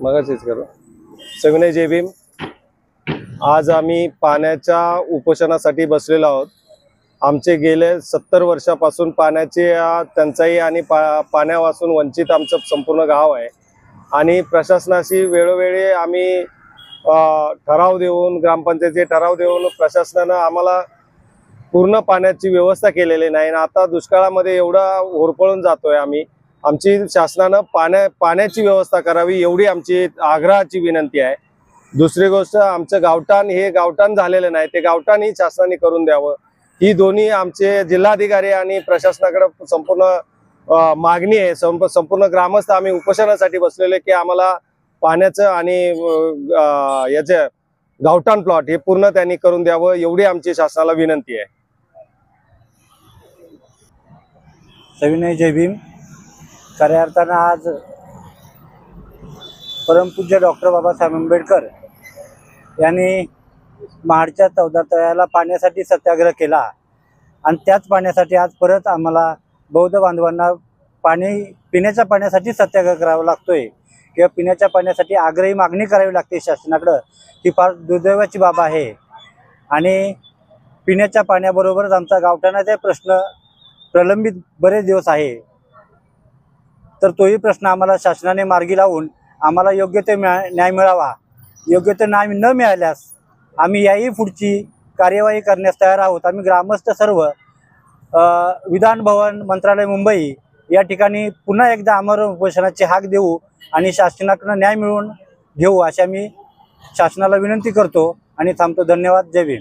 मगाशीच करू. सविनय जय भीम. आज आम्ही पाण्याच्या उपोषणासाठी बसलेलो आहोत. आमचे गेले 70 वर्षापासून पाण्याची टंचाई आणि पाण्यापासून वंचित आमचं संपूर्ण गाव आहे. आणि प्रशासनाशी वेळोवेळी आम्ही ठराव देऊन, ग्रामपंचायतीचे ठराव देऊन प्रशासनानं आम्हाला पूर्ण पाण्याची व्यवस्था केलेली नाही. आता दुष्काळामध्ये एवढा होरपळून जातोय आम्ही. आमची शासनानं पाण्याची व्यवस्था करावी एवढी आमची आग्रहाची विनंती आहे. दुसरी गोष्ट, आमचं गावठाण हे गावठाण झालेलं नाही, ते गावठाण ही शासनाने करून द्यावं. ही दोन्ही आमचे जिल्हाधिकारी आणि प्रशासनाकडे संपूर्ण मागणी आहे. संपूर्ण ग्रामस्थ आम्ही उपोषणासाठी बसलेले की आम्हाला पाण्याचं आणि याचे गावठाण प्लॉट हे पूर्ण त्यांनी करून द्यावं एवढी आमची शासनाला विनंती आहे. सविनय जय भीम. खऱ्या अर्थानं आज परमपूज्य डॉक्टर बाबासाहेब आंबेडकर यांनी महाडच्या 14 तळ्याला पाण्यासाठी सत्याग्रह केला आणि त्याच पाण्यासाठी आज परत आम्हाला बौद्ध बांधवांना पिण्याच्या पाण्यासाठी सत्याग्रह करावा लागतोय किंवा पिण्याच्या पाण्यासाठी आग्रही मागणी करावी लागते शासनाकडं. ही फार दुर्दैवाची बाब आहे. आणि पिण्याच्या पाण्याबरोबरच आमचा गावठाणाचा प्रश्न प्रलंबित बरेच दिवस आहे. तर तोही प्रश्न आम्हाला शासनाने मार्गी लावून आम्हाला योग्य ते न्याय मिळावा. योग्य ते न्याय न मिळाल्यास आम्ही याही पुढची कार्यवाही करण्यास तयार आहोत. आम्ही ग्रामस्थ सर्व विधान भवन, मंत्रालय, मुंबई या ठिकाणी पुन्हा एकदा आमरण उपोषणाची हाक देऊ आणि शासनाकडून न्याय मिळवून घेऊ अशी आम्ही शासनाला विनंती करतो आणि थांबतो. धन्यवाद. जय भीम.